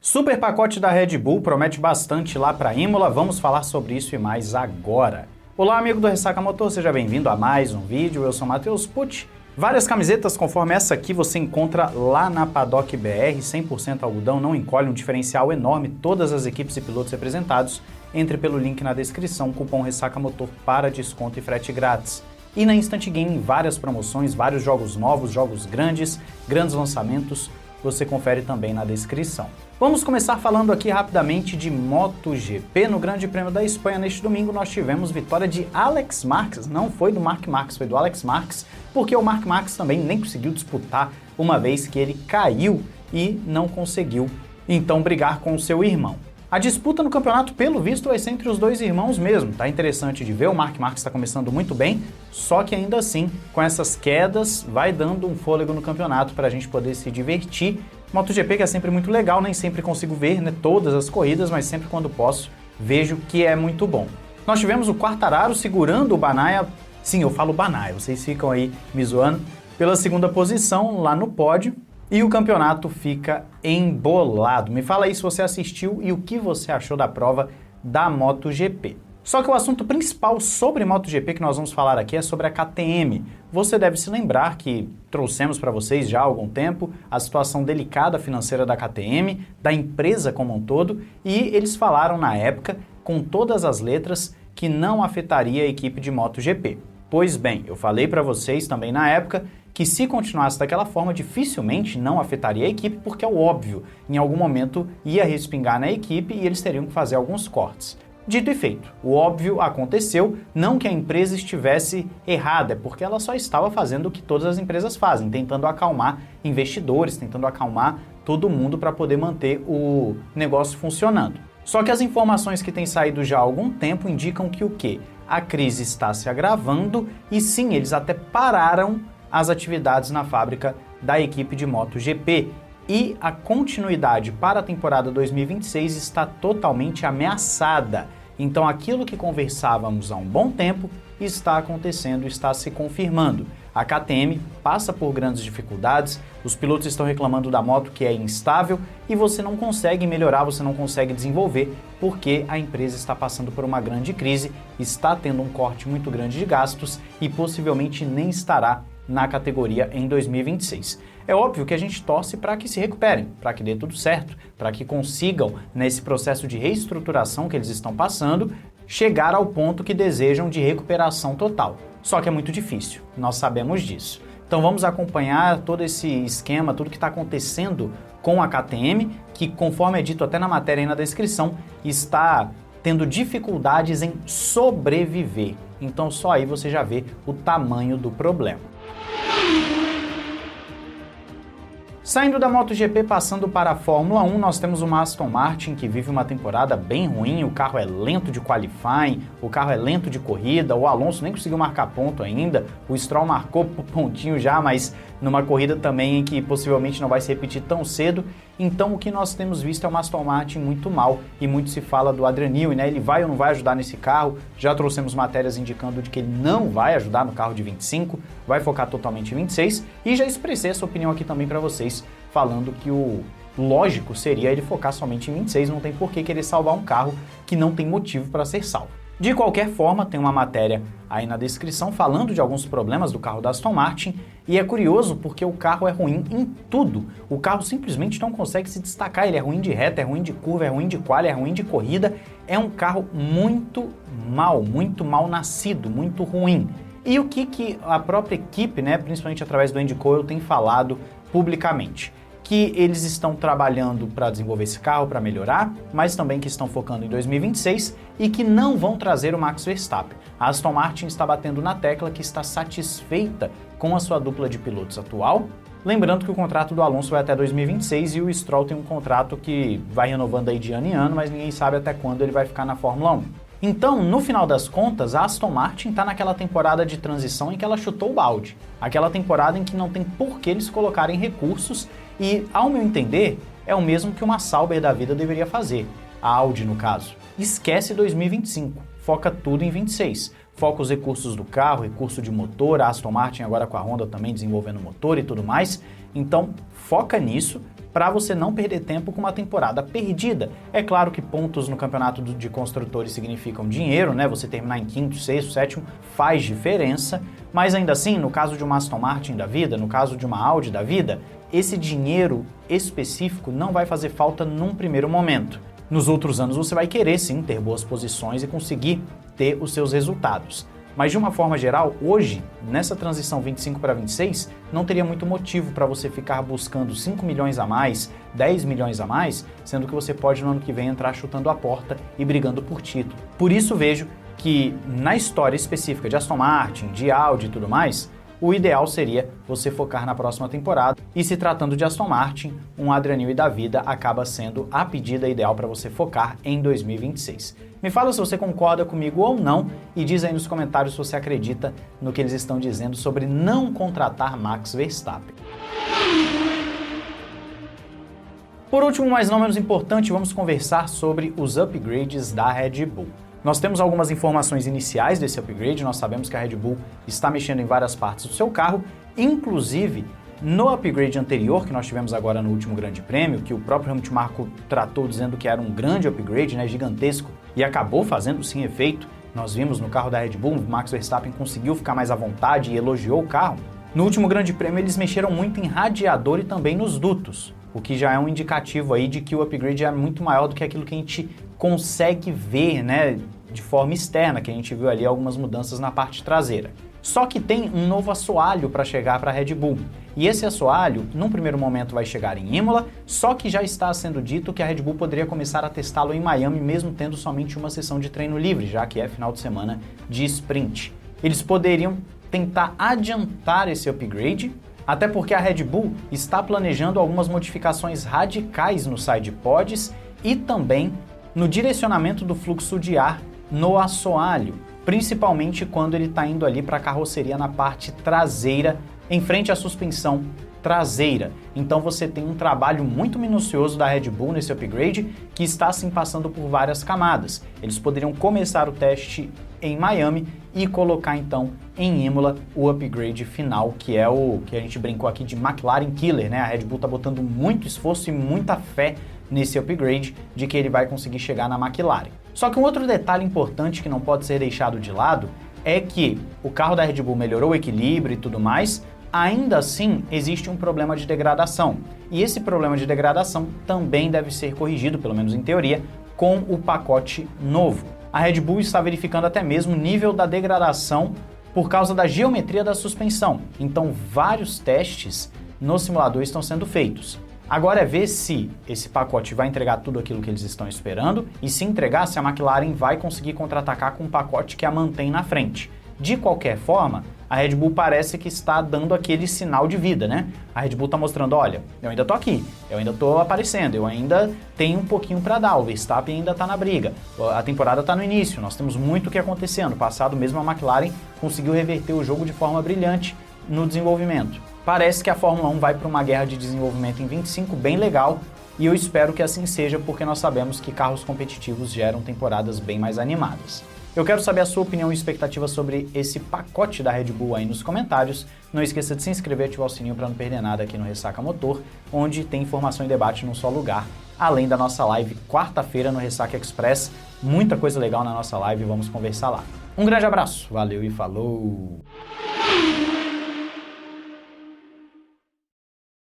Super pacote da Red Bull promete bastante lá para Imola, vamos falar sobre isso e mais agora. Olá amigo do Ressaca Motor, seja bem-vindo a mais um vídeo, eu sou Matheus Pucci. Várias camisetas conforme essa aqui você encontra lá na Paddock BR, 100% algodão, não encolhe, um diferencial enorme, todas as equipes e pilotos representados. Entre pelo link na descrição, cupom Ressaca Motor para desconto e frete grátis. E na Instant Game, várias promoções, vários jogos novos, jogos grandes, grandes lançamentos, você confere também na descrição. Vamos começar falando aqui rapidamente de MotoGP. No Grande Prêmio da Espanha, neste domingo, nós tivemos vitória de Alex Marques. Não foi do Marc Marques, foi do Alex Marques, porque o Marc Marques também nem conseguiu disputar, uma vez que ele caiu e não conseguiu, então, brigar com o seu irmão. A disputa no campeonato, pelo visto, vai ser entre os dois irmãos mesmo. Tá interessante de ver, o Marc Marques está começando muito bem, só que ainda assim, com essas quedas, vai dando um fôlego no campeonato para a gente poder se divertir. MotoGP que é sempre muito legal, nem sempre consigo ver, né, todas as corridas, mas sempre quando posso, vejo que é muito bom. Nós tivemos o Quartararo segurando o Bagnaia, sim, eu falo Bagnaia, vocês ficam aí me zoando, pela segunda posição lá no pódio. E o campeonato fica embolado. Me fala aí se você assistiu e o que você achou da prova da MotoGP. Só que o assunto principal sobre MotoGP que nós vamos falar aqui é sobre a KTM. Você deve se lembrar que trouxemos para vocês já há algum tempo a situação delicada financeira da KTM, da empresa como um todo, e eles falaram na época, com todas as letras, que não afetaria a equipe de MotoGP. Pois bem, eu falei para vocês também na época que se continuasse daquela forma, dificilmente não afetaria a equipe, porque é o óbvio, em algum momento ia respingar na equipe e eles teriam que fazer alguns cortes. Dito e feito, o óbvio aconteceu, não que a empresa estivesse errada, é porque ela só estava fazendo o que todas as empresas fazem, tentando acalmar investidores, tentando acalmar todo mundo para poder manter o negócio funcionando. Só que as informações que têm saído já há algum tempo indicam que o quê? A crise está se agravando e sim, eles até pararam as atividades na fábrica da equipe de MotoGP e a continuidade para a temporada 2026 está totalmente ameaçada. Então aquilo que conversávamos há um bom tempo está acontecendo, está se confirmando. A KTM passa por grandes dificuldades, os pilotos estão reclamando da moto que é instável e você não consegue melhorar, você não consegue desenvolver porque a empresa está passando por uma grande crise, está tendo um corte muito grande de gastos e possivelmente nem estará na categoria em 2026. É óbvio que a gente torce para que se recuperem, para que dê tudo certo, para que consigam, nesse processo de reestruturação que eles estão passando, chegar ao ponto que desejam de recuperação total. Só que é muito difícil, nós sabemos disso. Então vamos acompanhar todo esse esquema, tudo que está acontecendo com a KTM, que conforme é dito até na matéria e na descrição, está tendo dificuldades em sobreviver. Então só aí você já vê o tamanho do problema. Saindo da MotoGP, passando para a Fórmula 1, nós temos uma Aston Martin que vive uma temporada bem ruim, o carro é lento de qualifying, o carro é lento de corrida, o Alonso nem conseguiu marcar ponto ainda, o Stroll marcou pontinho já, mas numa corrida também em que possivelmente não vai se repetir tão cedo. Então o que nós temos visto é uma Aston Martin muito mal e muito se fala do Adrian Newey, né? Ele vai ou não vai ajudar nesse carro? Já trouxemos matérias indicando de que ele não vai ajudar no carro de 25, vai focar totalmente em 26 e já expressei essa opinião aqui também para vocês, falando que o lógico seria ele focar somente em 26, não tem por que querer salvar um carro que não tem motivo para ser salvo. De qualquer forma, tem uma matéria aí na descrição falando de alguns problemas do carro da Aston Martin e é curioso porque o carro é ruim em tudo. O carro simplesmente não consegue se destacar, ele é ruim de reta, é ruim de curva, é ruim de quali, é ruim de corrida. É um carro muito mal nascido, muito ruim. E o que a própria equipe, né, principalmente através do Andy Cole, tem falado publicamente? Que eles estão trabalhando para desenvolver esse carro, para melhorar, mas também que estão focando em 2026 e que não vão trazer o Max Verstappen. A Aston Martin está batendo na tecla que está satisfeita com a sua dupla de pilotos atual, lembrando que o contrato do Alonso vai até 2026 e o Stroll tem um contrato que vai renovando aí de ano em ano, mas ninguém sabe até quando ele vai ficar na Fórmula 1. Então, no final das contas, a Aston Martin está naquela temporada de transição em que ela chutou o balde. Aquela temporada em que não tem por que eles colocarem recursos e, ao meu entender, é o mesmo que uma Sauber da vida deveria fazer. A Audi, no caso. Esquece 2025, foca tudo em 26. Foca os recursos do carro, recurso de motor, a Aston Martin agora com a Honda também desenvolvendo motor e tudo mais. Então, foca nisso, para você não perder tempo com uma temporada perdida. É claro que pontos no campeonato de construtores significam dinheiro, né? Você terminar em quinto, sexto, sétimo faz diferença, mas ainda assim, no caso de uma Aston Martin da vida, no caso de uma Audi da vida, esse dinheiro específico não vai fazer falta num primeiro momento. Nos outros anos você vai querer sim ter boas posições e conseguir ter os seus resultados. Mas de uma forma geral, hoje, nessa transição 25 para 26, não teria muito motivo para você ficar buscando 5 milhões a mais, 10 milhões a mais, sendo que você pode no ano que vem entrar chutando a porta e brigando por título. Por isso vejo que na história específica de Aston Martin, de Audi e tudo mais, o ideal seria você focar na próxima temporada. E se tratando de Aston Martin, um Adrian Newey da vida acaba sendo a pedida ideal para você focar em 2026. Me fala se você concorda comigo ou não e diz aí nos comentários se você acredita no que eles estão dizendo sobre não contratar Max Verstappen. Por último, mas não menos importante, vamos conversar sobre os upgrades da Red Bull. Nós temos algumas informações iniciais desse upgrade, nós sabemos que a Red Bull está mexendo em várias partes do seu carro, inclusive no upgrade anterior que nós tivemos agora no último Grande Prêmio, que o próprio Helmut Marko tratou dizendo que era um grande upgrade, né, gigantesco, e acabou fazendo sim efeito. Nós vimos no carro da Red Bull, o Max Verstappen conseguiu ficar mais à vontade e elogiou o carro. No último Grande Prêmio eles mexeram muito em radiador e também nos dutos, o que já é um indicativo aí de que o upgrade é muito maior do que aquilo que a gente consegue ver, né, de forma externa, que a gente viu ali algumas mudanças na parte traseira. Só que tem um novo assoalho para chegar para a Red Bull. E esse assoalho, num primeiro momento, vai chegar em Imola, só que já está sendo dito que a Red Bull poderia começar a testá-lo em Miami, mesmo tendo somente uma sessão de treino livre, já que é final de semana de sprint. Eles poderiam tentar adiantar esse upgrade, até porque a Red Bull está planejando algumas modificações radicais nos sidepods e também no direcionamento do fluxo de ar no assoalho, principalmente quando ele está indo ali para a carroceria na parte traseira, em frente à suspensão traseira. Então você tem um trabalho muito minucioso da Red Bull nesse upgrade que está assim passando por várias camadas. Eles poderiam começar o teste em Miami e colocar então em Imola o upgrade final, que é o que a gente brincou aqui de McLaren Killer, né? A Red Bull está botando muito esforço e muita fé nesse upgrade de que ele vai conseguir chegar na McLaren. Só que um outro detalhe importante que não pode ser deixado de lado é que o carro da Red Bull melhorou o equilíbrio e tudo mais, ainda assim existe um problema de degradação. E esse problema de degradação também deve ser corrigido, pelo menos em teoria, com o pacote novo. A Red Bull está verificando até mesmo o nível da degradação por causa da geometria da suspensão. Então vários testes no simulador estão sendo feitos. Agora é ver se esse pacote vai entregar tudo aquilo que eles estão esperando e se entregar, se a McLaren vai conseguir contra-atacar com um pacote que a mantém na frente. De qualquer forma, a Red Bull parece que está dando aquele sinal de vida, né? A Red Bull está mostrando, olha, eu ainda tô aqui, eu ainda tô aparecendo, eu ainda tenho um pouquinho para dar, o Verstappen ainda tá na briga, a temporada tá no início, nós temos muito o que acontecer. Ano passado mesmo a McLaren conseguiu reverter o jogo de forma brilhante no desenvolvimento. Parece que a Fórmula 1 vai para uma guerra de desenvolvimento em 25 bem legal, e eu espero que assim seja, porque nós sabemos que carros competitivos geram temporadas bem mais animadas. Eu quero saber a sua opinião e expectativa sobre esse pacote da Red Bull aí nos comentários. Não esqueça de se inscrever e ativar o sininho para não perder nada aqui no Ressaca Motor, onde tem informação e debate num só lugar, além da nossa live quarta-feira no Ressaca Express. Muita coisa legal na nossa live, vamos conversar lá. Um grande abraço, valeu e falou!